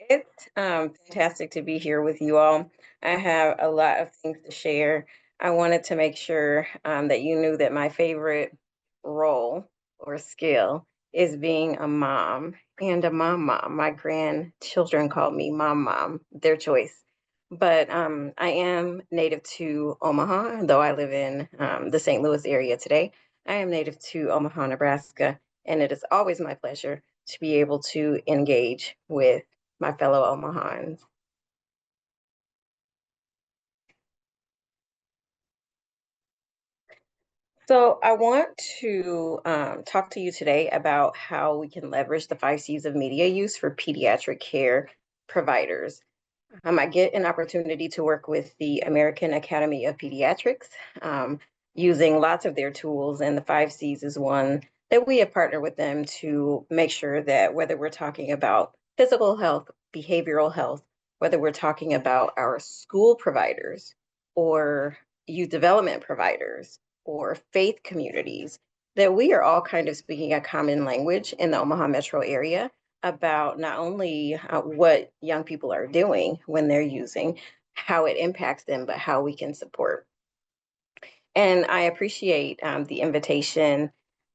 It's fantastic to be here with you all. I have a lot of things to share. I wanted to make sure that you knew that my favorite role or skill is being a mom and a mom. My grandchildren call me mom, their choice. But I am native to Omaha, though I live in the St. Louis area today. I am native to Omaha, Nebraska, and it is always my pleasure to be able to engage with my fellow Omahans. So I want to talk to you today about how we can leverage the 5 C's of media use for pediatric care providers. I get an opportunity to work with the American Academy of Pediatrics, using lots of their tools, and the 5 C's is one that we have partnered with them to make sure that whether we're talking about physical health, behavioral health, whether we're talking about our school providers or youth development providers or faith communities, that we are all kind of speaking a common language in the Omaha metro area about not only what young people are doing when they're using, how it impacts them, but how we can support. And I appreciate the invitation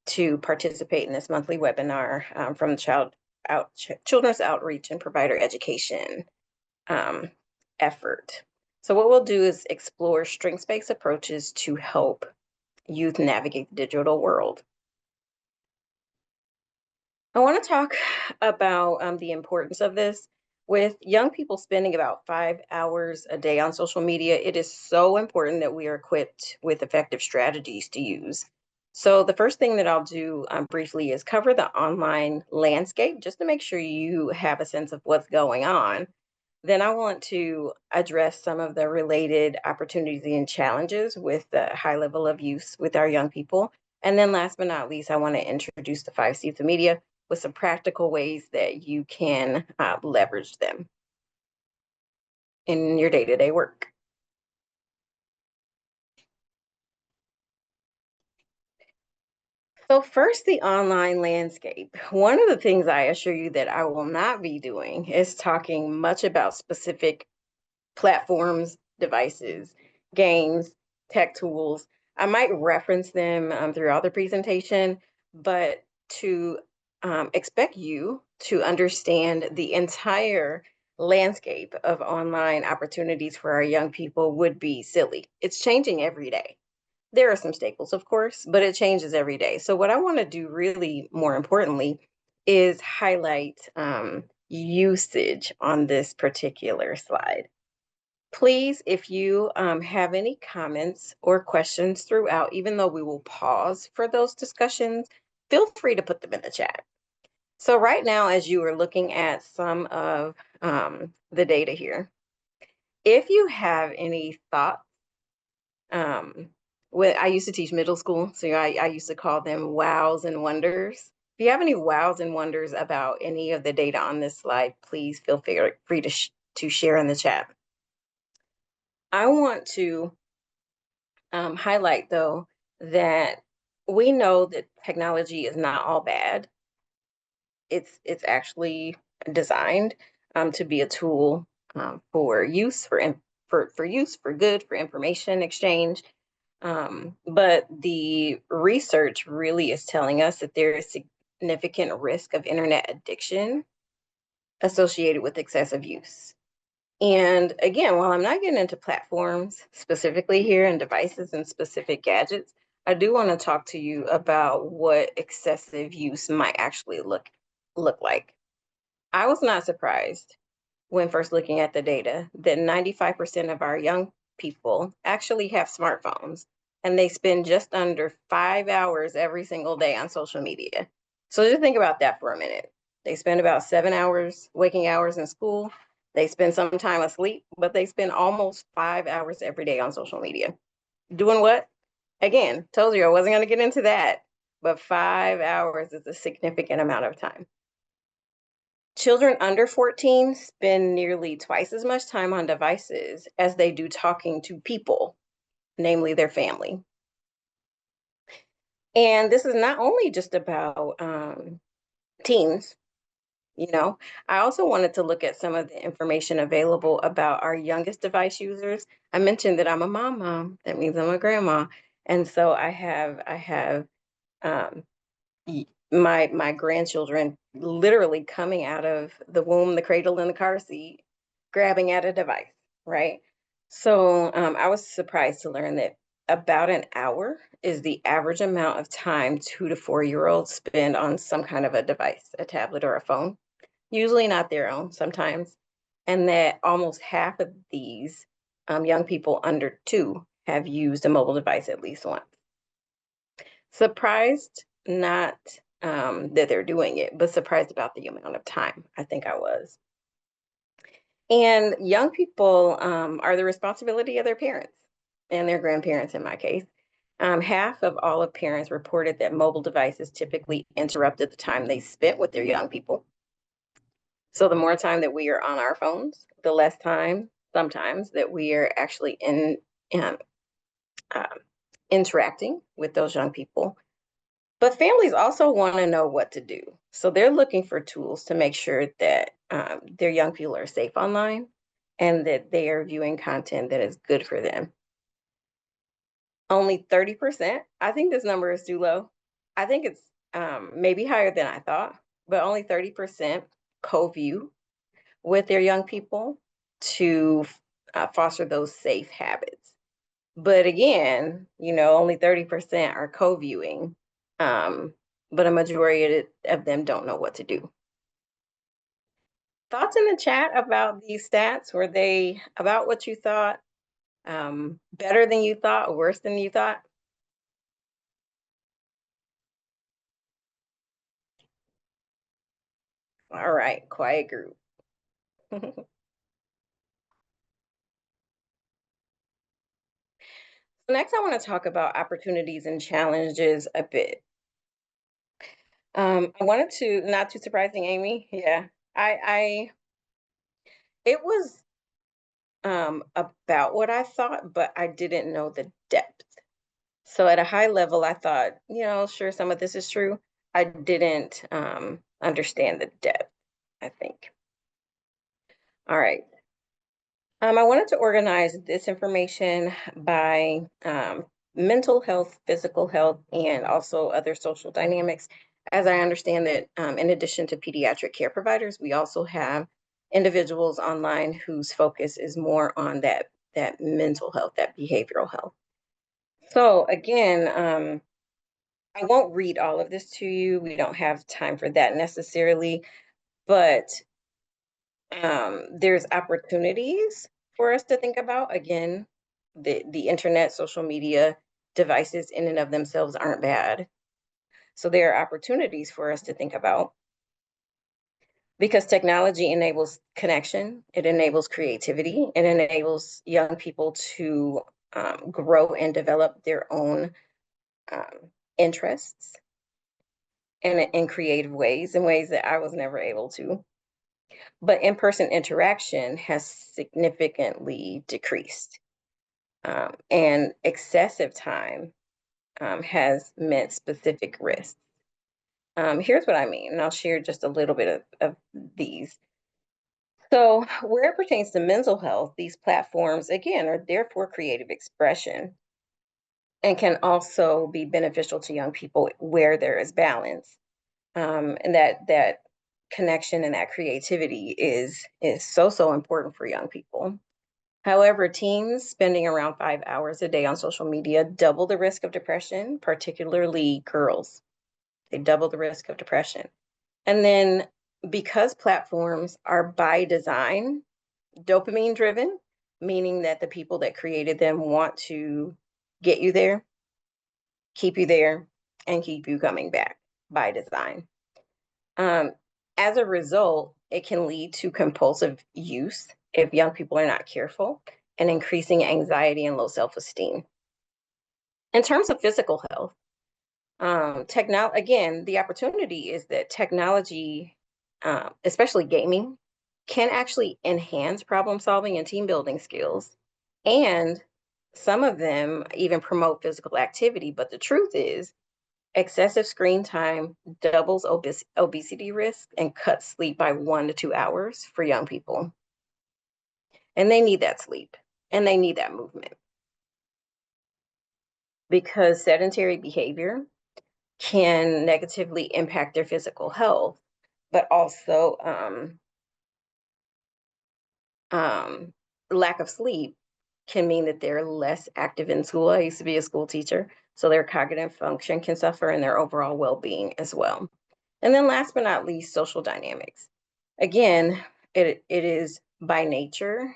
to participate in this monthly webinar from Children's Outreach and Provider Education um, effort. So what we'll do is explore strengths-based approaches to help youth navigate the digital world. I want to talk about the importance of this. With young people spending about 5 hours a day on social media, it is so important that we are equipped with effective strategies to use. So the first thing that I'll do briefly is cover the online landscape just to make sure you have a sense of what's going on. Then I want to address some of the related opportunities and challenges with the high level of use with our young people. And then last but not least, I want to introduce the 5 C's of media with some practical ways that you can leverage them in your day-to-day work. So first, the online landscape. One of the things I assure you that I will not be doing is talking much about specific platforms, devices, games, tech tools. I might reference them throughout the presentation, but to expect you to understand the entire landscape of online opportunities for our young people would be silly. It's changing every day. There are some staples, of course, but it changes every day. So what I want to do really more importantly is highlight usage on this particular slide. Please, if you have any comments or questions throughout, even though we will pause for those discussions, feel free to put them in the chat. So right now, as you are looking at some of the data here, if you have any thoughts, I used to teach middle school, so I used to call them wows and wonders. If you have any wows and wonders about any of the data on this slide, please feel free to share in the chat. I want to highlight, though, that we know that technology is not all bad. It's actually designed to be a tool for use, for use, for good, for information exchange. But the research really is telling us that there is significant risk of internet addiction associated with excessive use. And again, while I'm not getting into platforms specifically here and devices and specific gadgets, I do want to talk to you about what excessive use might actually look like. I was not surprised when first looking at the data that 95% of our young people actually have smartphones, and they spend just under 5 hours every single day on social media. So just think about that for a minute. They spend about 7 hours, waking hours in school. They spend some time asleep, but they spend almost 5 hours every day on social media. Doing what? Again, told you I wasn't going to get into that, but 5 hours is a significant amount of time. Children under 14 spend nearly twice as much time on devices as they do talking to people, namely their family. And this is not only just about teens. You know, I also wanted to look at some of the information available about our youngest device users. I mentioned that I'm a mom. That means I'm a grandma. And so I have um, my grandchildren literally coming out of the womb, the cradle, and the car seat, grabbing at a device, right? So I was surprised to learn that about an hour is the average amount of time 2 to 4 year olds spend on some kind of a device, a tablet or a phone, usually not their own, sometimes, and that almost half of these young people under 2 have used a mobile device at least once. Surprised, not that they're doing it, but surprised about the amount of time. I think I was. And young people are the responsibility of their parents and their grandparents, in my case. Half of all of parents reported that mobile devices typically interrupted the time they spent with their young people. So the more time that we are on our phones, the less time sometimes that we are actually um, uh, interacting with those young people. But families also want to know what to do. So they're looking for tools to make sure that their young people are safe online and that they are viewing content that is good for them. Only 30%. I think this number is too low. I think it's maybe higher than I thought, but only 30% co-view with their young people to foster those safe habits. But again, only 30% are co-viewing, but a majority of them don't know what to do. Thoughts in the chat about these stats? Were they about what you thought? Better than you thought? Worse than you thought? All right, quiet group. Next, I want to talk about opportunities and challenges a bit. I wanted to, not too surprising, Amy. Yeah, I it was about what I thought, but I didn't know the depth. So at a high level, I thought, sure, some of this is true. I didn't understand the depth, I think. All right. I wanted to organize this information by mental health, physical health, and also other social dynamics. As I understand that, in addition to pediatric care providers, we also have individuals online whose focus is more on that mental health, that behavioral health. So again, I won't read all of this to you. We don't have time for that necessarily, but there's opportunities for us to think about. Again, the internet, social media devices in and of themselves aren't bad. So there are opportunities for us to think about because technology enables connection, it enables creativity, it enables young people to grow and develop their own interests in creative ways, in ways that I was never able to. But in-person interaction has significantly decreased. And excessive time has meant specific risks. Here's what I mean, and I'll share just a little bit of these. So, where it pertains to mental health, these platforms, again, are there for creative expression and can also be beneficial to young people where there is balance. And that connection and that creativity is so important for young people. However, teens spending around 5 hours a day on social media double the risk of depression, particularly girls. They double the risk of depression. And then because platforms are by design dopamine driven, meaning that the people that created them want to get you there, keep you there, and keep you coming back by design. Um, as a result, it can lead to compulsive use if young people are not careful and increasing anxiety and low self-esteem. In terms of physical health, again, the opportunity is that technology, especially gaming, can actually enhance problem solving and team building skills. And some of them even promote physical activity. But the truth is, Excessive screen time doubles obesity risk and cuts sleep by 1 to 2 hours for young people. And they need that sleep and they need that movement because sedentary behavior can negatively impact their physical health, but also lack of sleep can mean that they're less active in school. I used to be a school teacher, so their cognitive function can suffer and their overall well-being as well. And then last but not least, social dynamics. Again, it is by nature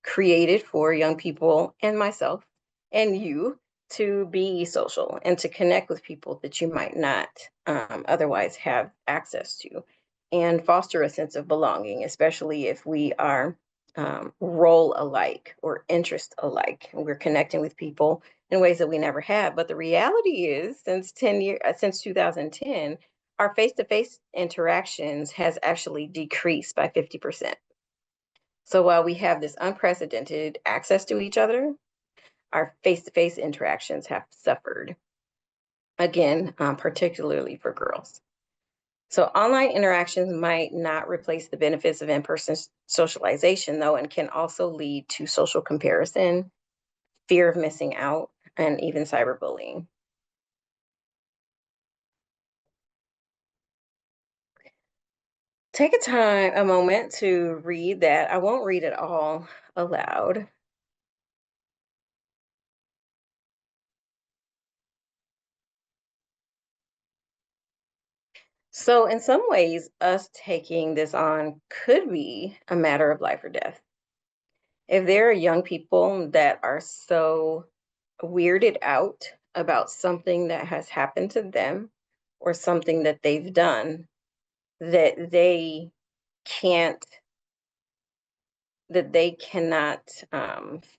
created for young people and myself and you to be social and to connect with people that you might not otherwise have access to and foster a sense of belonging, especially if we are role alike or interest alike. We're connecting with people in ways that we never have. But the reality is, since 2010, our face-to-face interactions has actually decreased by 50%. So while we have this unprecedented access to each other, our face-to-face interactions have suffered, again, particularly for girls. So online interactions might not replace the benefits of in-person socialization, though, and can also lead to social comparison, fear of missing out, and even cyberbullying. Take a moment to read that. I won't read it all aloud. So in some ways, us taking this on could be a matter of life or death. If there are young people that are so weirded out about something that has happened to them or something that they've done that can't they cannot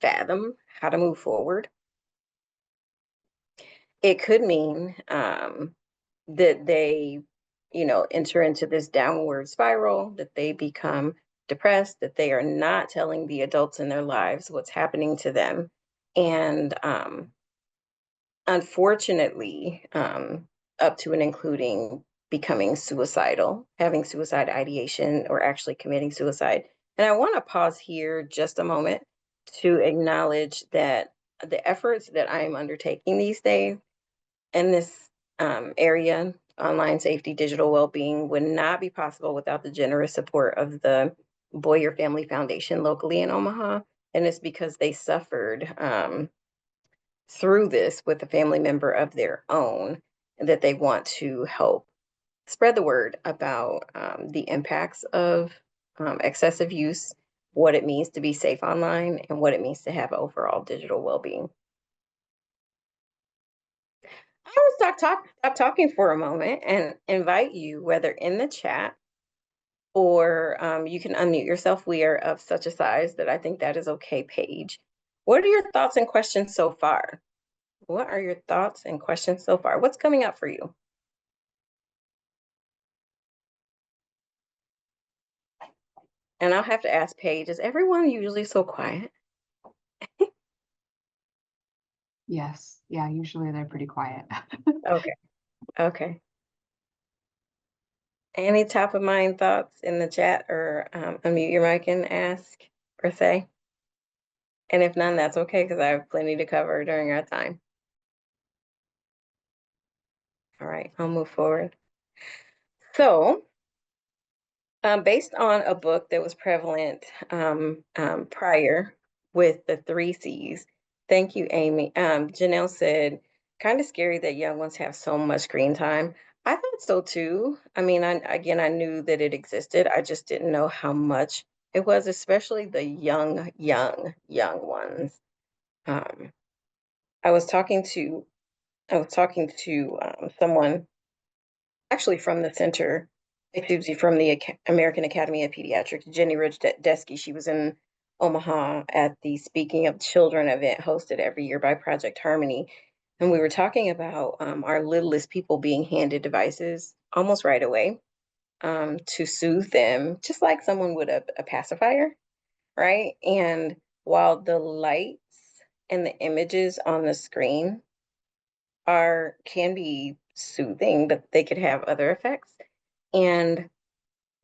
fathom how to move forward, it could mean that they, enter into this downward spiral, that they become depressed, that they are not telling the adults in their lives what's happening to them. And unfortunately, up to and including becoming suicidal, having suicide ideation, or actually committing suicide. And I want to pause here just a moment to acknowledge that the efforts that I'm undertaking these days in this area, online safety, digital well-being, would not be possible without the generous support of the Boyer Family Foundation locally in Omaha. And it's because they suffered through this with a family member of their own that they want to help spread the word about the impacts of excessive use, what it means to be safe online, and what it means to have overall digital well-being. I want to stop talking for a moment and invite you, whether in the chat or you can unmute yourself. We are of such a size that I think that is okay, Paige. What are your thoughts and questions so far? What are your thoughts and questions so far? What's coming up for you? And I'll have to ask Paige, is everyone usually so quiet? Yes. Yeah, usually they're pretty quiet. Okay. Okay. Any top of mind thoughts in the chat or unmute your mic and ask or say? And if none, that's okay because I have plenty to cover during our time. All right, I'll move forward. So, based on a book that was prevalent prior with the 3 C's, thank you, Amy. Janelle said, kind of scary that young ones have so much screen time. I thought so too. I mean, I knew that it existed. I just didn't know how much it was, especially the young ones. Um, I was talking to someone actually from the center, excuse me, from the American Academy of Pediatrics, Jenny Rudetsky. She was in Omaha at the Speaking of Children event hosted every year by Project Harmony. And we were talking about our littlest people being handed devices almost right away to soothe them, just like someone would a pacifier, right? And while the lights and the images on the screen can be soothing, but they could have other effects. And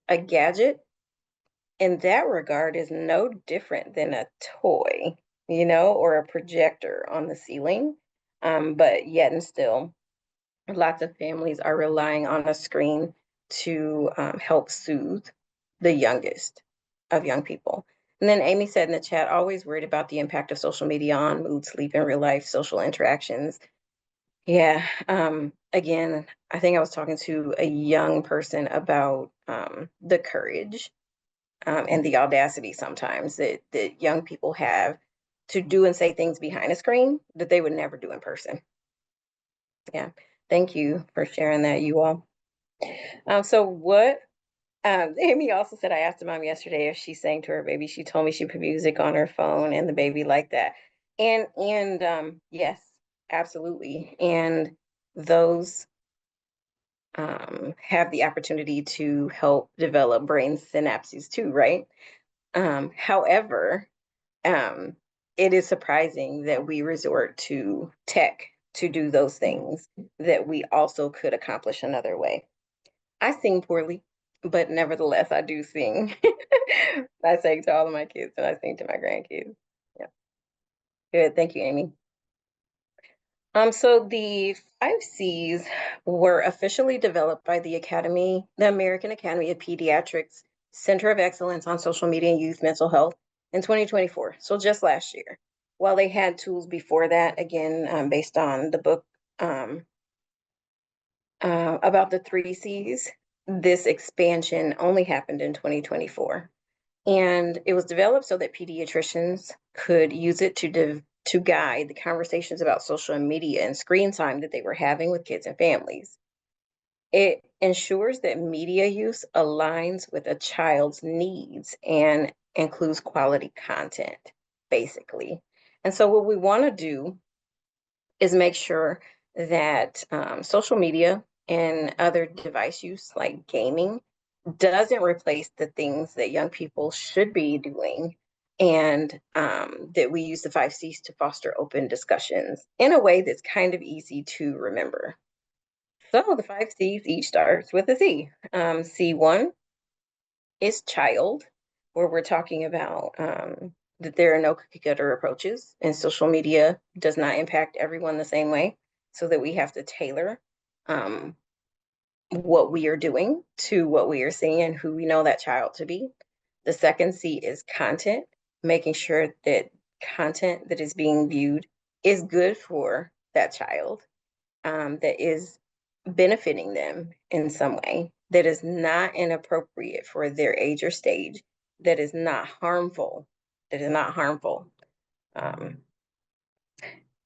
a gadget in that regard is no different than a toy, or a projector on the ceiling. But yet and still, lots of families are relying on a screen to help soothe the youngest of young people. And then Amy said in the chat, always worried about the impact of social media on mood, sleep, and real life social interactions. Yeah. Again, I think I was talking to a young person about the courage and the audacity sometimes that young people have to do and say things behind a screen that they would never do in person. Yeah. Thank you for sharing that, you all. So what Amy also said, I asked her mom yesterday if she sang to her baby. She told me she put music on her phone and the baby liked that. And yes, absolutely. And those have the opportunity to help develop brain synapses too, right? However, um, it is surprising that we resort to tech to do those things that we also could accomplish another way. I sing poorly, but nevertheless, I do sing. I sing to all of my kids and I sing to my grandkids. Yeah. Good. Thank you, Amy. So the 5 Cs were officially developed by the American Academy of Pediatrics Center of Excellence on Social Media and Youth Mental Health in 2024. So just last year. While they had tools before that, again, based on the book about the 3 Cs, this expansion only happened in 2024. And it was developed so that pediatricians could use it to guide the conversations about social media and screen time that they were having with kids and families. It ensures that media use aligns with a child's needs and includes quality content, basically. And so, what we want to do is make sure that social media and other device use, like gaming, doesn't replace the things that young people should be doing, and that we use the 5 Cs to foster open discussions in a way that's kind of easy to remember. So the 5 Cs each starts with a C. C1 is child, where we're talking about that there are no cookie cutter approaches, and social media does not impact everyone the same way, so that we have to tailor um, what we are doing to what we are seeing and who we know that child to be. The second C is content, making sure that content that is being viewed is good for that child, that is benefiting them in some way, that is not inappropriate for their age or stage, that is not harmful, that is not harmful.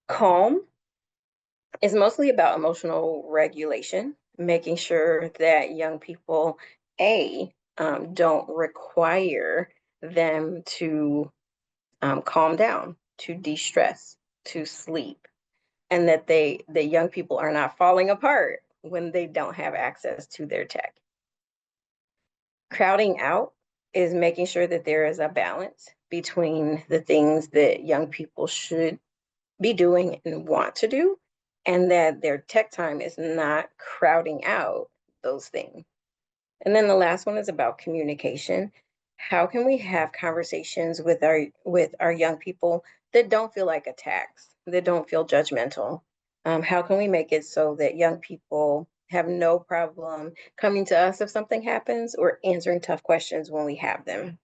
Calm is mostly about emotional regulation, making sure that young people, don't require them to calm down, to de-stress, to sleep, and that the young people are not falling apart when they don't have access to their tech. Crowding out is making sure that there is a balance between the things that young people should be doing and want to do, and that their tech time is not crowding out those things. And then the last one is about communication. How can we have conversations with our young people that don't feel like attacks, that don't feel judgmental? How can we make it so that young people have no problem coming to us if something happens, or answering tough questions when we have them?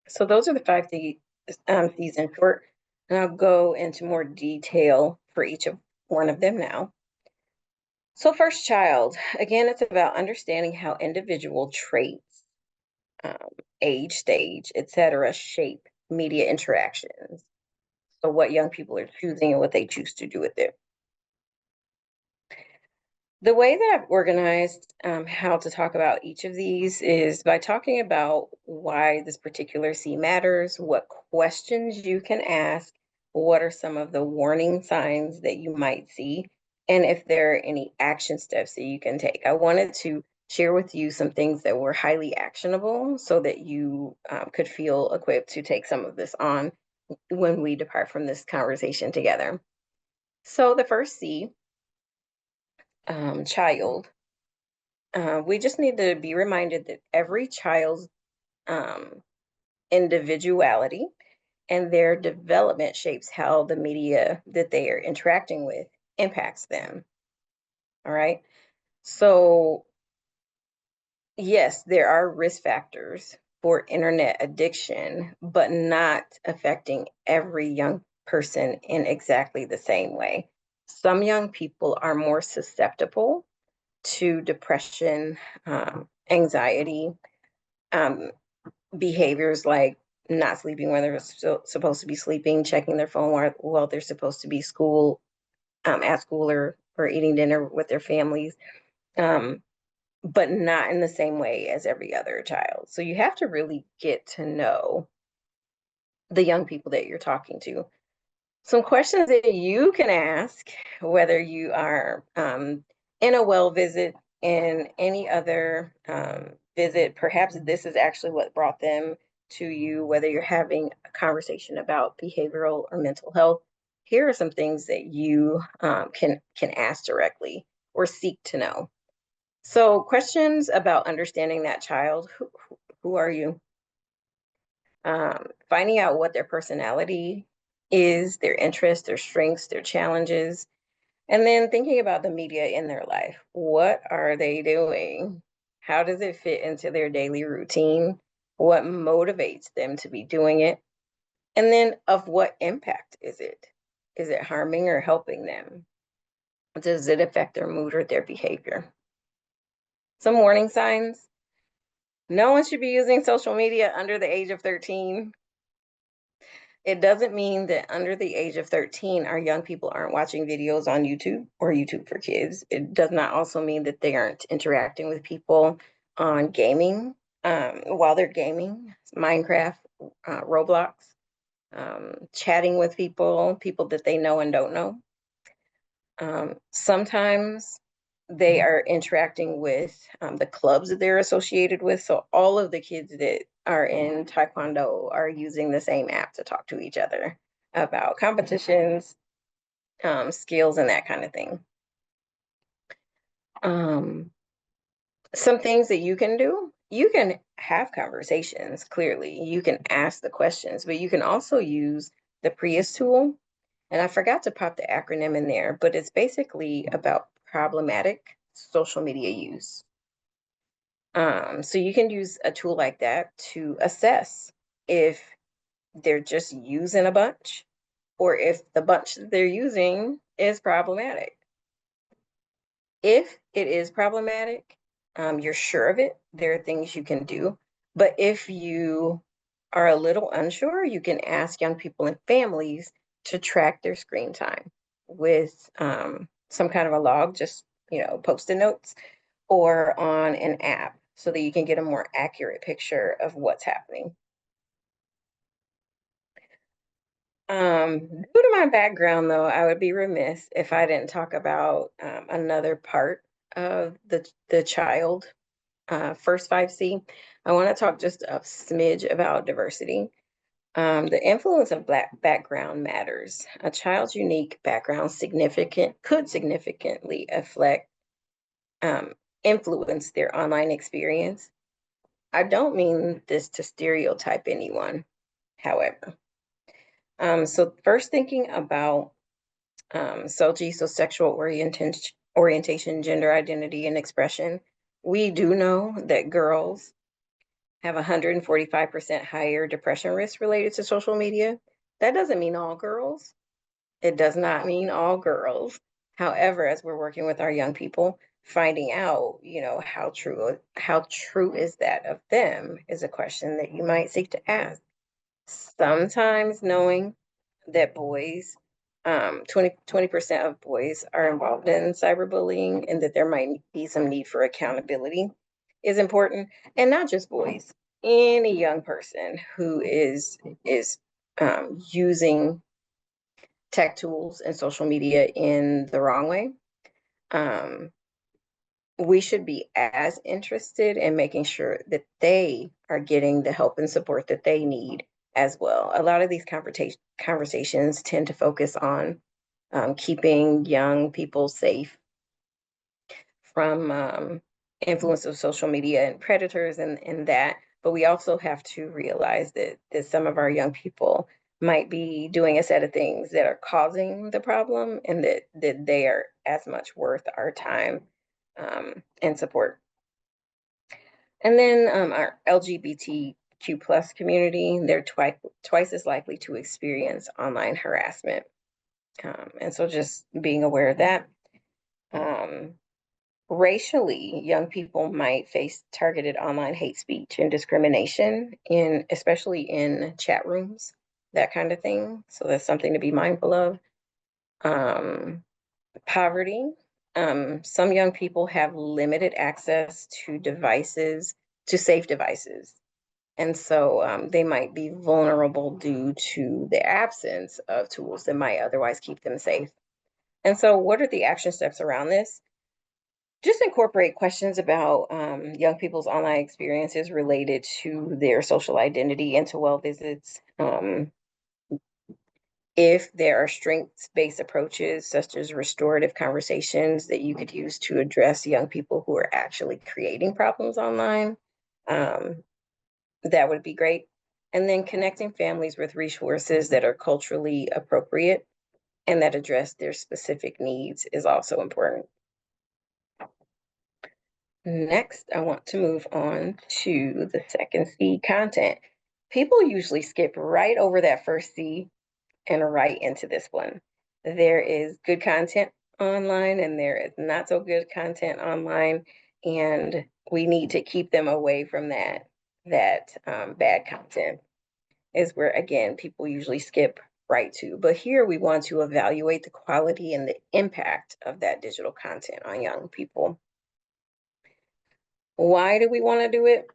So those are the 5 Cs in short, and I'll go into more detail for each of one of them now. So first, child. Again, it's about understanding how individual traits, age, stage, etc., shape media interactions. So what young people are choosing and what they choose to do with it. The way that I've organized how to talk about each of these is by talking about why this particular C matters, what questions you can ask, what are some of the warning signs that you might see, and if there are any action steps that you can take. I wanted to share with you some things that were highly actionable so that you could feel equipped to take some of this on when we depart from this conversation together. So the first C child, we just need to be reminded that every child's um, individuality and their development shapes how the media that they are interacting with impacts them. All right. So, yes, there are risk factors for internet addiction, but not affecting every young person in exactly the same way. Some young people are more susceptible to depression, anxiety, um, behaviors like not sleeping when they're supposed to be sleeping, checking their phone while they're supposed to be at school or eating dinner with their families, um, but not in the same way as every other child. So you have to really get to know the young people that you're talking to. Some questions that you can ask, whether you are in a well visit, in any other visit, perhaps this is actually what brought them to you, whether you're having a conversation about behavioral or mental health. Here are some things that you can ask directly or seek to know. So, questions about understanding that child. Who are you? Finding out what their personality is, their interests, their strengths, their challenges, and then thinking about the media in their life. What are they doing? How does it fit into their daily routine? What motivates them to be doing it? And then, of what impact is it? Is it harming or helping them? Does it affect their mood or their behavior? Some warning signs. No one should be using social media under the age of 13. It doesn't mean that under the age of 13, our young people aren't watching videos on YouTube or YouTube for Kids. It does not also mean that they aren't interacting with people on gaming while they're gaming, Minecraft, Roblox, chatting with people that they know and don't know. Sometimes they are interacting with the clubs that they're associated with. So all of the kids that are in Taekwondo are using the same app to talk to each other about competitions, skills, and that kind of thing. Some things that you can do, you can have conversations, clearly. You can ask the questions, but you can also use the Prius tool. And I forgot to pop the acronym in there, but it's basically about problematic social media use. So you can use a tool like that to assess if they're just using a bunch or if the bunch that they're using is problematic. If it is problematic, you're sure of it, there are things you can do. But if you are a little unsure, you can ask young people and families to track their screen time with some kind of a log, just post-it notes, or on an app so that you can get a more accurate picture of what's happening. Due to my background, though, I would be remiss if I didn't talk about another part of the child, first 5C. I want to talk just a smidge about diversity. The influence of Black background matters. A child's unique background could significantly affect, um, influence their online experience. I don't mean this to stereotype anyone, however. So first thinking about so sexual orientation, gender identity, and expression. We do know that girls have 145% higher depression risk related to social media. That doesn't mean all girls. It does not mean all girls. However, as we're working with our young people, finding out, how true is that of them is a question that you might seek to ask. Sometimes knowing that boys, 20% of boys are involved in cyberbullying and that there might be some need for accountability is important. And not just boys, any young person who is using tech tools and social media in the wrong way. Um, we should be as interested in making sure that they are getting the help and support that they need as well. A lot of these conversations tend to focus on keeping young people safe from influence of social media and predators and that, but we also have to realize that some of our young people might be doing a set of things that are causing the problem, and that they are as much worth our time and support. And then our LGBTQ plus community, they're twice as likely to experience online harassment. And so just being aware of that. Racially, young people might face targeted online hate speech and discrimination especially in chat rooms, that kind of thing. So that's something to be mindful of. Poverty. Some young people have limited access to safe devices. And so they might be vulnerable due to the absence of tools that might otherwise keep them safe. And so what are the action steps around this? Just incorporate questions about young people's online experiences related to their social identity into well visits. If there are strengths-based approaches, such as restorative conversations that you could use to address young people who are actually creating problems online, that would be great. And then connecting families with resources that are culturally appropriate and that address their specific needs is also important. Next, I want to move on to the second C, content. People usually skip right over that first C and right into this one. There is good content online and there is not so good content online, and we need to keep them away from that bad content is where, again, people usually skip right to. But here we want to evaluate the quality and the impact of that digital content on young people. Why do we want to do it?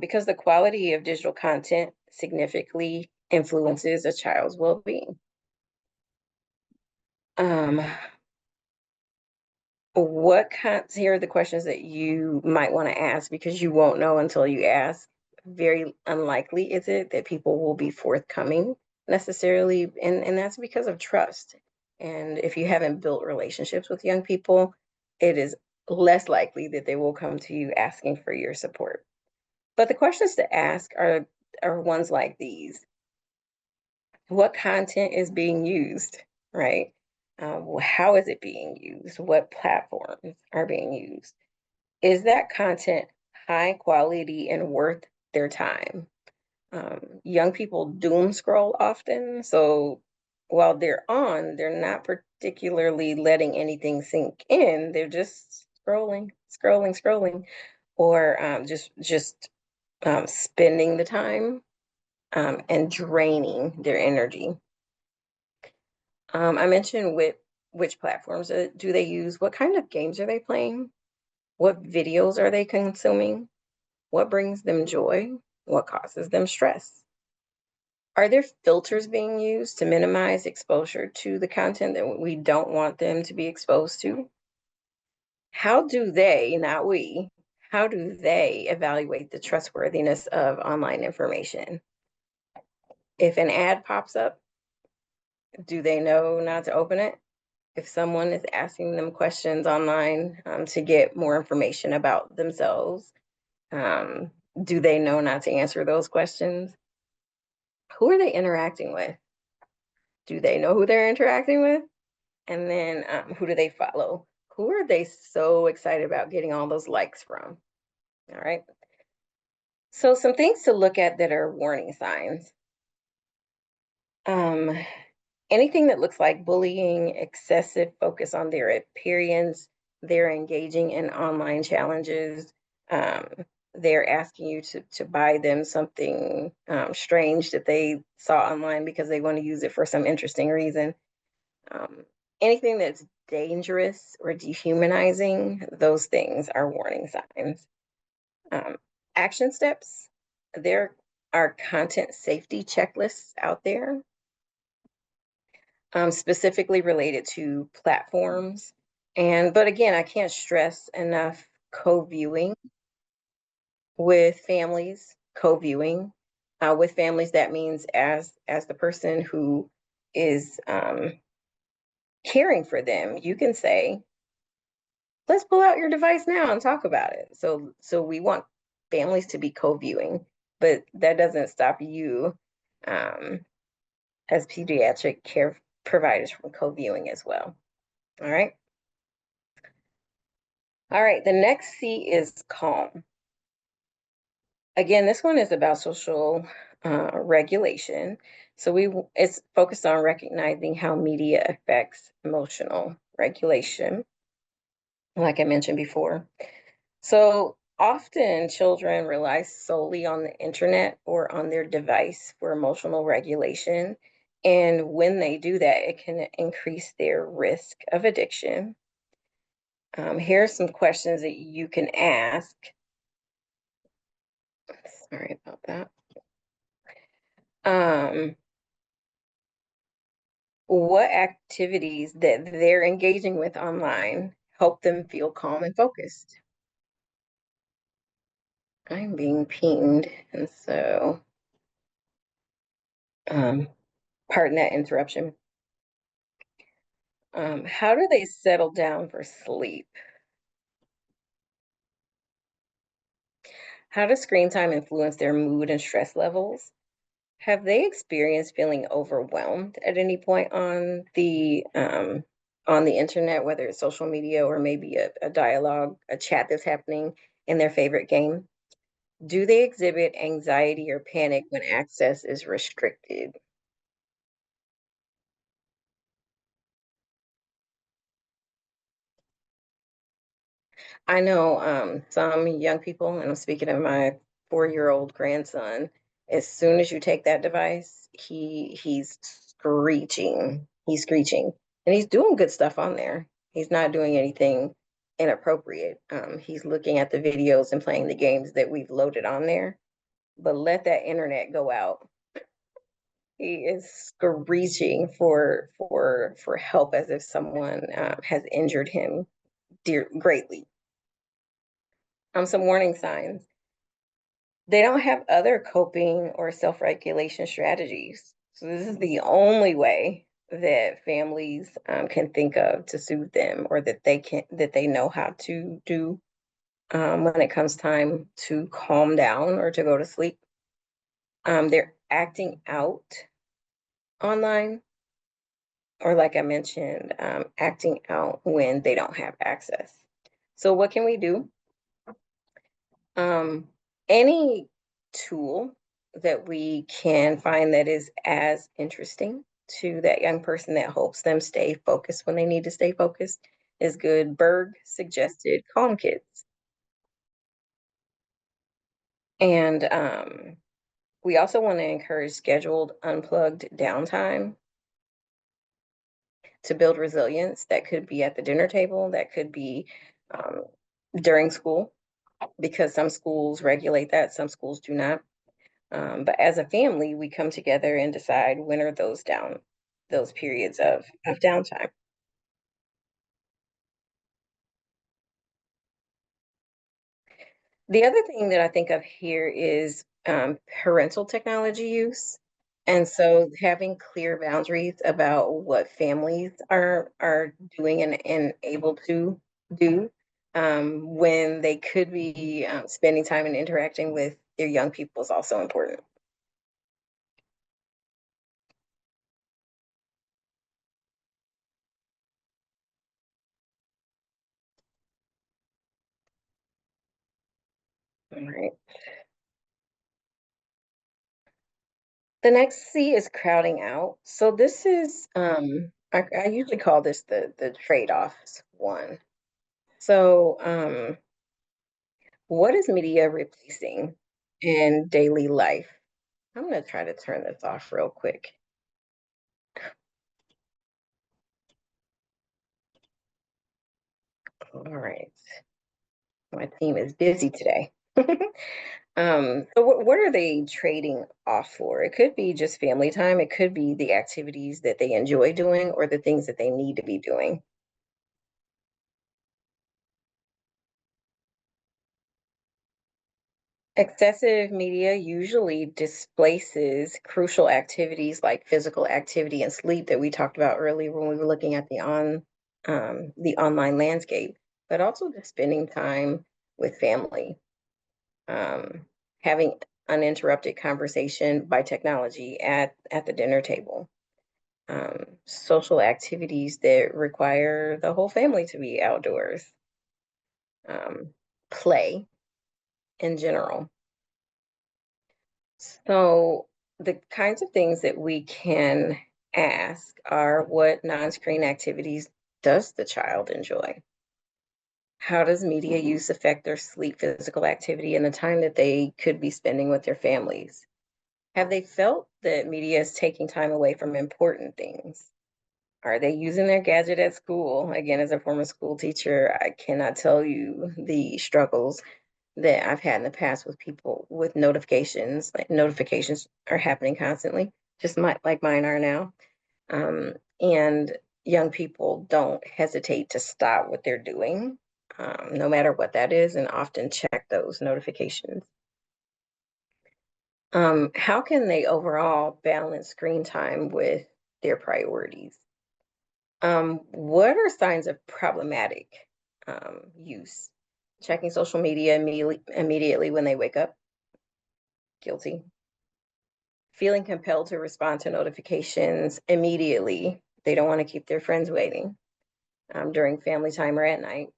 Because the quality of digital content significantly influences a child's well-being. Here are the questions that you might want to ask, because you won't know until you ask. Very unlikely is it that people will be forthcoming necessarily, and that's because of trust. And if you haven't built relationships with young people, it is less likely that they will come to you asking for your support. But the questions to ask are ones like these. What content is being used, right? How is it being used? What platforms are being used? Is that content high quality and worth their time? Young people doom scroll often, so while they're on, they're not particularly letting anything sink in. They're just scrolling, or just spending the time and draining their energy. I mentioned which platforms do they use? What kind of games are they playing? What videos are they consuming? What brings them joy? What causes them stress? Are there filters being used to minimize exposure to the content that we don't want them to be exposed to? How do they, not we, how do they evaluate the trustworthiness of online information? If an ad pops up, do they know not to open it? If someone is asking them questions online to get more information about themselves, do they know not to answer those questions? Who are they interacting with? Do they know who they're interacting with? And then who do they follow? Who are they so excited about getting all those likes from? All right. So some things to look at that are warning signs. Anything that looks like bullying, excessive focus on their appearance, they're engaging in online challenges, they're asking you to buy them something strange that they saw online because they want to use it for some interesting reason. Anything that's dangerous or dehumanizing, those things are warning signs. Action steps, there are content safety checklists out there, specifically related to platforms. But again, I can't stress enough co-viewing with families, co-viewing with families. That means as the person who is caring for them, you can say, let's pull out your device now and talk about it. So we want families to be co-viewing, but that doesn't stop you um, as pediatric care providers from co-viewing as well. All right. All right, the next C is calm. Again, this one is about social regulation. So it's focused on recognizing how media affects emotional regulation, like I mentioned before. So often children rely solely on the internet or on their device for emotional regulation. And when they do that, it can increase their risk of addiction. Here are some questions that you can ask. Sorry about that. Um, what activities that they're engaging with online help them feel calm and focused? I'm being pinged, and so um, pardon that interruption. How do they settle down for sleep? How does screen time influence their mood and stress levels? Have they experienced feeling overwhelmed at any point on the internet, whether it's social media or maybe a dialogue, a chat that's happening in their favorite game? Do they exhibit anxiety or panic when access is restricted? I know some young people, and I'm speaking of my 4-year-old grandson, as soon as you take that device, he's screeching. He's screeching. And he's doing good stuff on there. He's not doing anything inappropriate. He's looking at the videos and playing the games that we've loaded on there. But let that internet go out. He is screeching for help as if someone has injured him greatly. Some warning signs. They don't have other coping or self-regulation strategies. So this is the only way that families can think of to soothe them, or that they know how to do when it comes time to calm down or to go to sleep. They're acting out online, or like I mentioned, acting out when they don't have access. So what can we do? Um, any tool that we can find that is as interesting to that young person that helps them stay focused when they need to stay focused is good. Berg suggested Calm Kids. And we also want to encourage scheduled unplugged downtime to build resilience. That could be at the dinner table, that could be um, during school, because some schools regulate that, some schools do not. But as a family, we come together and decide when are those periods of downtime. The other thing that I think of here is parental technology use. And so having clear boundaries about what families are doing and able to do when they could be spending time and interacting with their young people is also important. All right. The next C is crowding out. So this is I usually call this the trade-offs one. So what is media replacing in daily life? I'm gonna try to turn this off real quick. All right. My team is busy today. So what are they trading off for? It could be just family time. It could be the activities that they enjoy doing or the things that they need to be doing. Excessive media usually displaces crucial activities like physical activity and sleep that we talked about earlier when we were looking at the online landscape. but also just spending time with family, having uninterrupted conversation by technology at the dinner table, social activities that require the whole family to be outdoors, um, play in general. So the kinds of things that we can ask are, what non-screen activities does the child enjoy? How does media use affect their sleep, physical activity, and the time that they could be spending with their families? Have they felt that media is taking time away from important things? Are they using their gadget at school? Again, as a former school teacher, I cannot tell you the struggles that I've had in the past with people with notifications. Like, notifications are happening constantly, just like mine are now. And young people don't hesitate to stop what they're doing, no matter what that is, and often check those notifications. How can they overall balance screen time with their priorities? What are signs of problematic use? Checking social media immediately when they wake up, guilty. Feeling compelled to respond to notifications immediately. They don't want to keep their friends waiting, during family time or at night,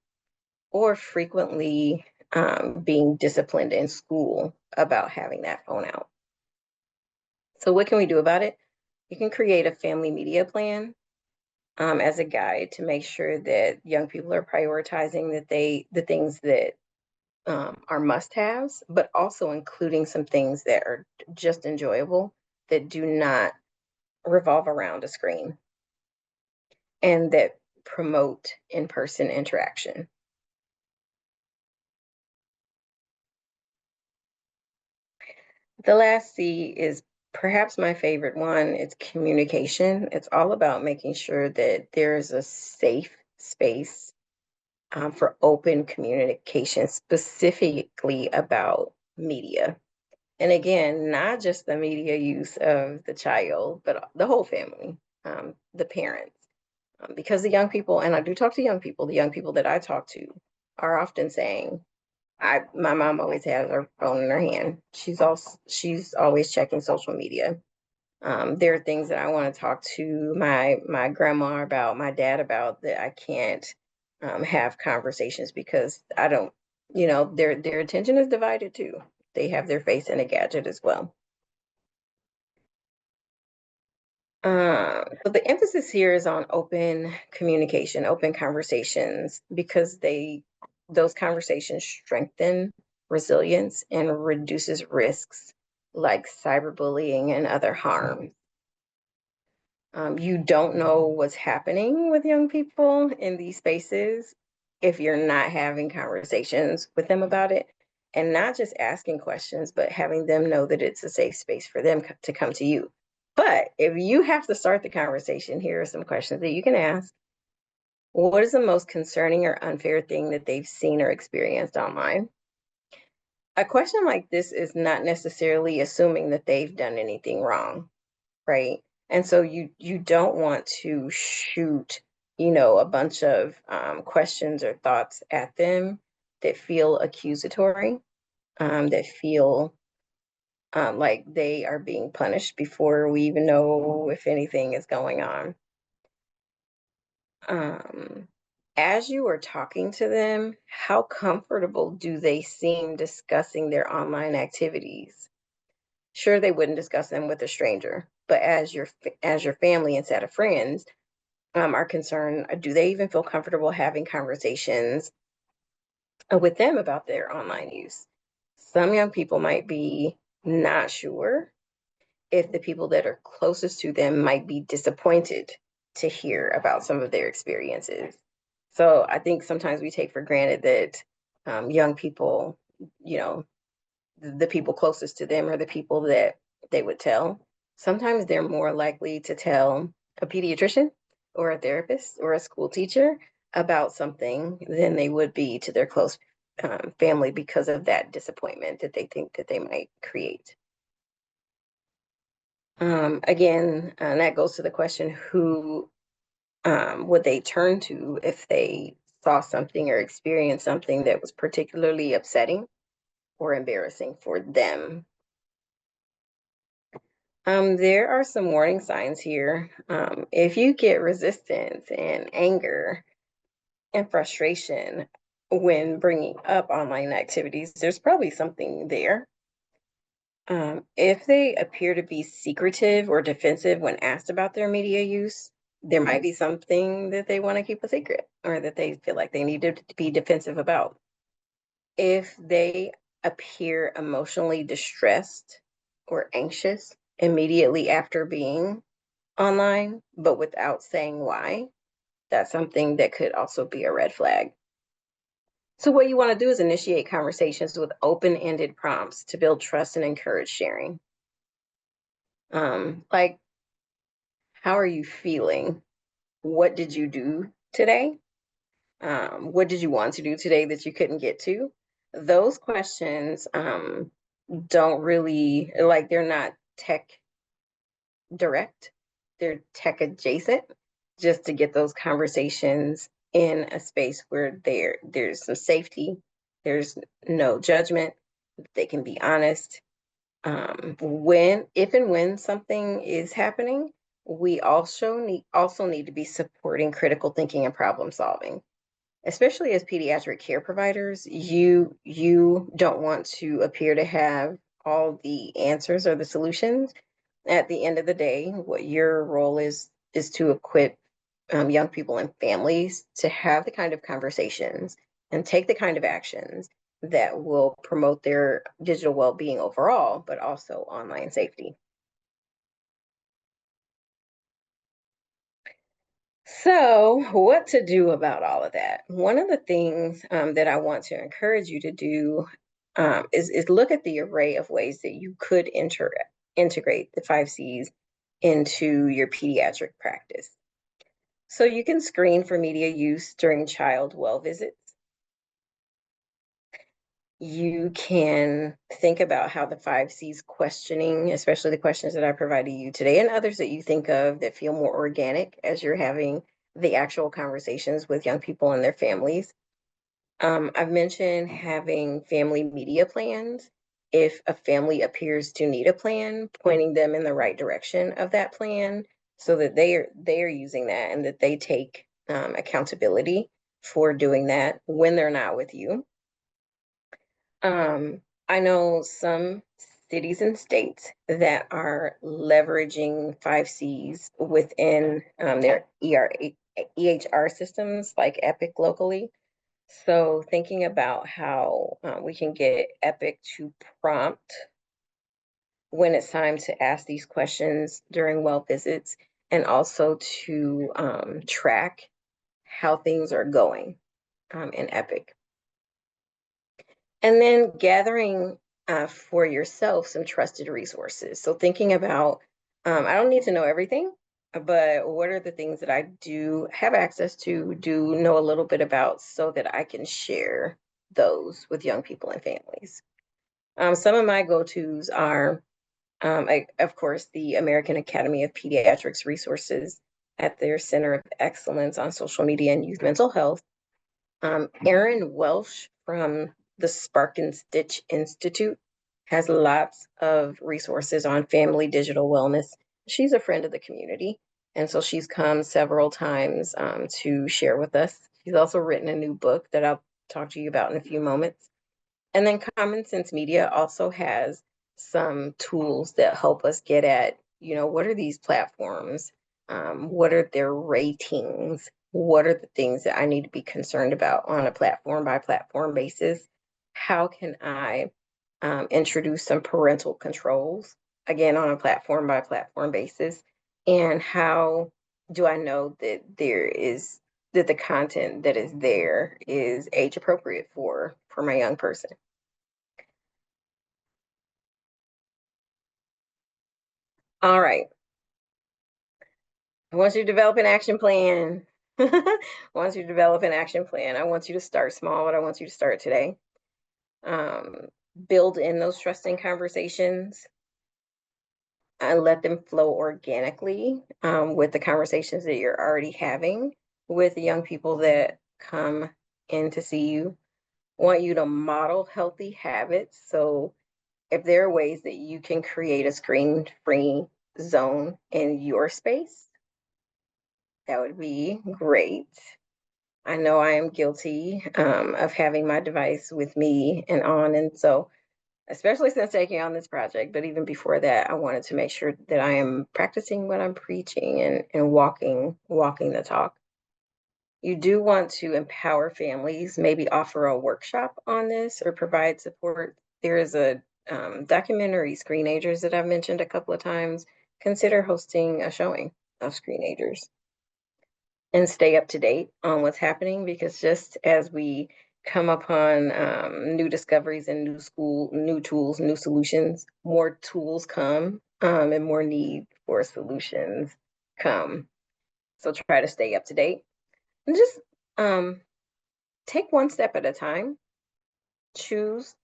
or frequently being disciplined in school about having that phone out. So what can we do about it? You can create a family media plan, as a guide to make sure that young people are prioritizing the things that are must-haves, but also including some things that are just enjoyable, that do not revolve around a screen, and that promote in-person interaction. The last C is perhaps my favorite one. It's communication. It's all about making sure that there's a safe space, for open communication, specifically about media. And again, not just the media use of the child, but the whole family, the parents. Because the young people, and I do talk to young people, the young people that I talk to are often saying, my mom always has her phone in her hand. She's always checking social media. There are things that I want to talk to my grandma about, my dad about, that I can't have conversations because I don't, their attention is divided too. They have their face in a gadget as well. So the emphasis here is on open communication, open conversations, because those conversations strengthen resilience and reduces risks like cyberbullying and other harm. You don't know what's happening with young people in these spaces if you're not having conversations with them about it, and not just asking questions, but having them know that it's a safe space for them to come to you. But if you have to start the conversation, here are some questions that you can ask. What is the most concerning or unfair thing that they've seen or experienced online? A question like this is not necessarily assuming that they've done anything wrong, right? And so you don't want to shoot, a bunch of questions or thoughts at them that feel accusatory, that feel like they are being punished before we even know if anything is going on. Um, as you are talking to them, how comfortable do they seem discussing their online activities? Sure, they wouldn't discuss them with a stranger, but as your family and set of friends are concerned, do they even feel comfortable having conversations with them about their online use? Some young people might be not sure if the people that are closest to them might be disappointed to hear about some of their experiences. So I think sometimes we take for granted that young people, you know, the people closest to them are the people that they would tell. Sometimes they're more likely to tell a pediatrician or a therapist or a school teacher about something than they would be to their close family, because of that disappointment that they think that they might create. Again, that goes to the question, who would they turn to if they saw something or experienced something that was particularly upsetting or embarrassing for them. There are some warning signs here. If you get resistance and anger and frustration when bringing up online activities, there's probably something there. If they appear to be secretive or defensive when asked about their media use, there might be something that they want to keep a secret or that they feel like they need to be defensive about. If they appear emotionally distressed or anxious immediately after being online, but without saying why, that's something that could also be a red flag. So, what you want to do is initiate conversations with open ended prompts to build trust and encourage sharing. Like, how are you feeling? What did you do today? What did you want to do today that you couldn't get to? Those questions don't really, like, they're not tech direct, they're tech adjacent, just to get those conversations in a space where there's some safety, there's no judgment, they can be honest. When, if and when something is happening, we also need to be supporting critical thinking and problem solving. Especially as pediatric care providers, you don't want to appear to have all the answers or the solutions. At the end of the day, what your role is to equip young people and families to have the kind of conversations and take the kind of actions that will promote their digital well-being overall, but also online safety. So, what to do about all of that? One of the things that I want to encourage you to do is look at the array of ways that you could integrate the 5Cs into your pediatric practice. So, you can screen for media use during child well visits. You can think about how the 5Cs questioning, especially the questions that I provided you today and others that you think of that feel more organic as you're having the actual conversations with young people and their families. I've mentioned having family media plans. If a family appears to need a plan, pointing them in the right direction of that plan so that they are using that and that they take accountability for doing that when they're not with you. I know some cities and states that are leveraging 5Cs within their EHR systems like Epic locally. So thinking about how we can get Epic to prompt when it's time to ask these questions during well visits, and also to track how things are going in Epic. And then gathering for yourself some trusted resources. So thinking about, I don't need to know everything, but what are the things that I do have access to, do know a little bit about so that I can share those with young people and families. Some of my go-tos are, of course, the American Academy of Pediatrics resources at their Center of Excellence on Social Media and Youth Mental Health. Erin Welsh from the Spark and Stitch Institute has lots of resources on family digital wellness. She's a friend of the community, and so she's come several times to share with us. She's also written a new book that I'll talk to you about in a few moments. And then Common Sense Media also has some tools that help us get at, what are these platforms? What are their ratings? What are the things that I need to be concerned about on a platform by platform basis? How can I introduce some parental controls, again, on a platform by platform basis? And how do I know that that the content that is there is age appropriate for my young person? All right. I want you to develop an action plan. I want you to develop an action plan. I want you to start small, but I want you to start today. Um, Build in those trusting conversations and let them flow organically with the conversations that you're already having with the young people that come in to see you, want you to model healthy habits. So if there are ways that you can create a screen-free zone in your space, that would be great. I know I am guilty of having my device with me and on. And so, especially since taking on this project, but even before that, I wanted to make sure that I am practicing what I'm preaching and walking the talk. You do want to empower families, maybe offer a workshop on this or provide support. There is a documentary, Screenagers, that I've mentioned a couple of times. Consider hosting a showing of Screenagers and stay up to date on what's happening, because just as we come upon new discoveries and new tools, new solutions, more tools come and more need for solutions come. So try to stay up to date and just take one step at a time. Choose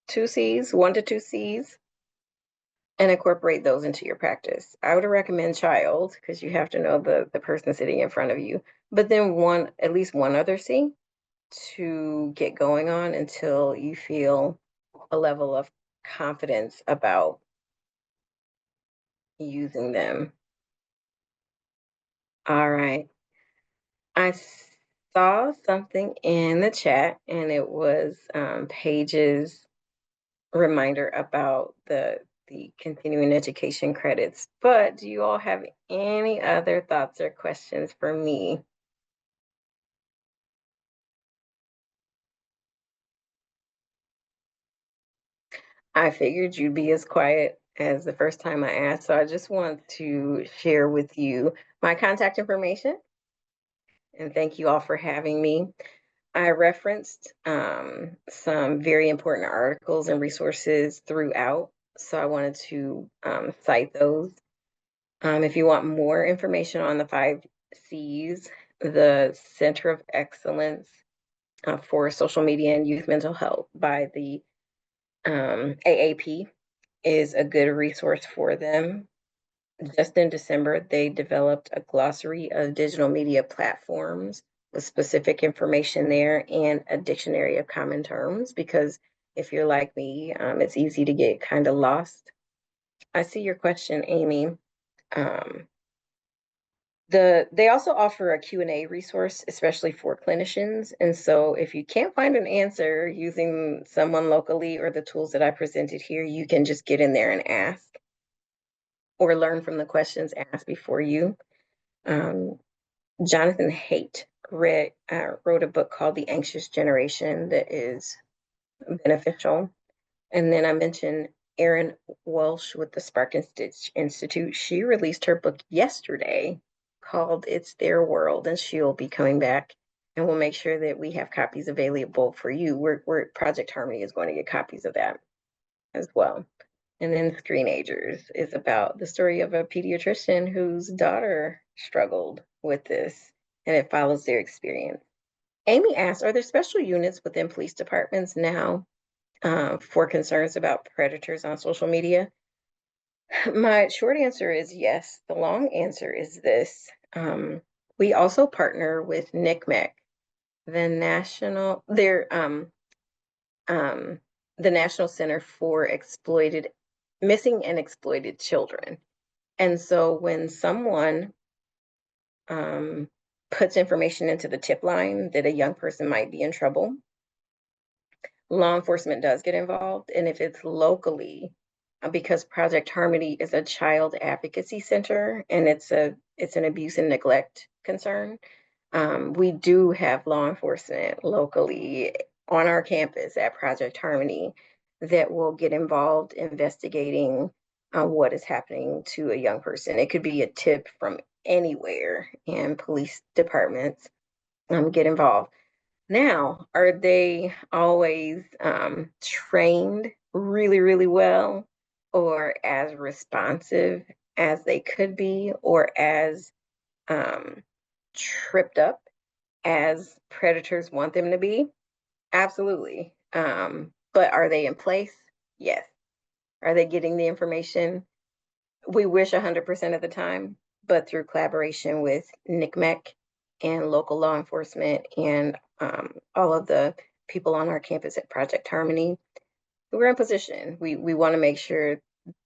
2 C's, 1 to 2 C's, and incorporate those into your practice. I would recommend child, because you have to know the person sitting in front of you, but then at least one other C to get going on until you feel a level of confidence about using them. All right. I saw something in the chat, and it was Paige's reminder about the continuing education credits. But do you all have any other thoughts or questions for me? I figured you'd be as quiet as the first time I asked, so I just want to share with you my contact information, and thank you all for having me. I referenced some very important articles and resources throughout, so I wanted to cite those. If you want more information on the 5 Cs, the Center of Excellence for Social Media and Youth Mental Health by the AAP is a good resource for them. Just in December, they developed a glossary of digital media platforms with specific information there and a dictionary of common terms, because if you're like me, it's easy to get kind of lost. I see your question, Amy. They also offer a Q&A resource, especially for clinicians. And so if you can't find an answer using someone locally or the tools that I presented here, you can just get in there and ask or learn from the questions asked before you. Jonathan Haidt wrote a book called The Anxious Generation that is beneficial. And then I mentioned Erin Walsh with the Spark and Stitch Institute. She released her book yesterday called It's Their World, and she'll be coming back, and we'll make sure that we have copies available for you. Project Harmony is going to get copies of that as well. And then Screenagers is about the story of a pediatrician whose daughter struggled with this, and it follows their experience. Amy asked, are there special units within police departments now for concerns about predators on social media? My short answer is yes. The long answer is this. We also partner with NCMEC, the National Center for Missing and Exploited Children. And so when someone puts information into the tip line that a young person might be in trouble, law enforcement does get involved. And if it's locally, because Project Harmony is a child advocacy center and it's an abuse and neglect concern, we do have law enforcement locally on our campus at Project Harmony that will get involved investigating what is happening to a young person. It could be a tip from anywhere, and police departments get involved. Now, are they always trained really, really well, or as responsive as they could be, or as tripped up as predators want them to be? Absolutely. But are they in place? Yes. Are they getting the information? We wish 100% of the time, but through collaboration with NCMEC and local law enforcement and all of the people on our campus at Project Harmony, we're in position. We want to make sure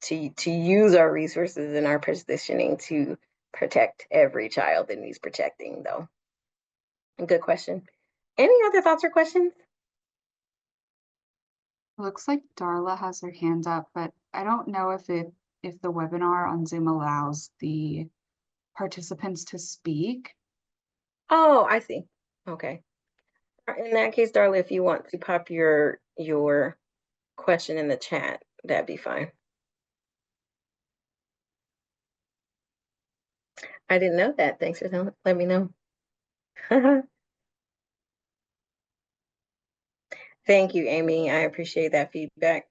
to use our resources and our positioning to protect every child that needs protecting, though. Good question. Any other thoughts or questions? Looks like Darla has her hand up, but I don't know if the webinar on Zoom allows the participants to speak. Oh, I see. Okay. In that case, Darla, if you want to pop your question in the chat, that'd be fine. I didn't know that. Thanks for letting me know. Thank you, Amy. I appreciate that feedback.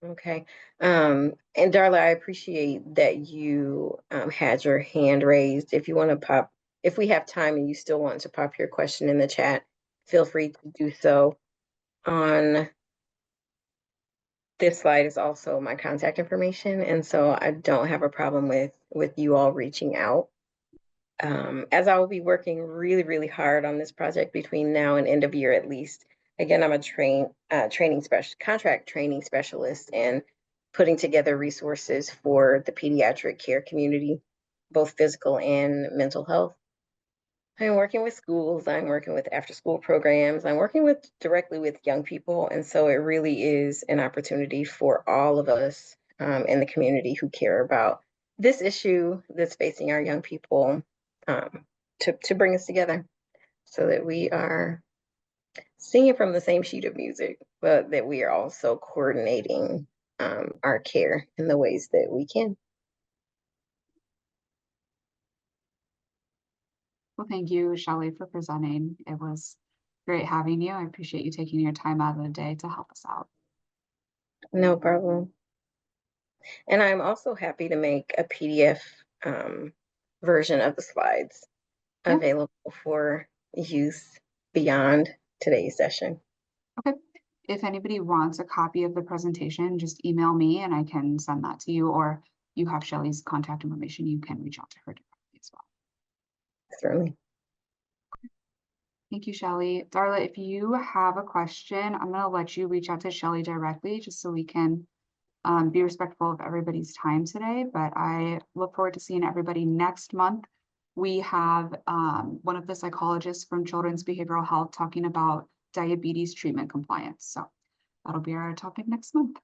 Okay. And Darla, I appreciate that you had your hand raised. If you want to if we have time and you still want to pop your question in the chat, feel free to do so. On this slide is also my contact information, and so I don't have a problem with you all reaching out. As I will be working really, really hard on this project between now and end of year at least. Again, I'm a contract training specialist and putting together resources for the pediatric care community, both physical and mental health. I'm working with schools, I'm working with after school programs, I'm working directly with young people. And so it really is an opportunity for all of us in the community who care about this issue that's facing our young people to bring us together so that we are singing from the same sheet of music, but that we are also coordinating our care in the ways that we can. Well, thank you, Shelley, for presenting. It was great having you. I appreciate you taking your time out of the day to help us out. No problem. And I'm also happy to make a PDF version of the slides Yeah. available for use beyond today's session. Okay. If anybody wants a copy of the presentation, just email me and I can send that to you, or you have Shelley's contact information. You can reach out to her directly as well. Certainly. Thank you, Shelley. Darla, if you have a question, I'm going to let you reach out to Shelley directly just so we can be respectful of everybody's time today. But I look forward to seeing everybody next month. We have one of the psychologists from Children's Behavioral Health talking about diabetes treatment compliance. So that'll be our topic next month.